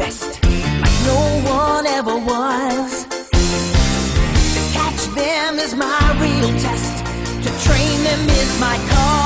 best, like no one ever was. To catch them is my real test, to train them is my cause.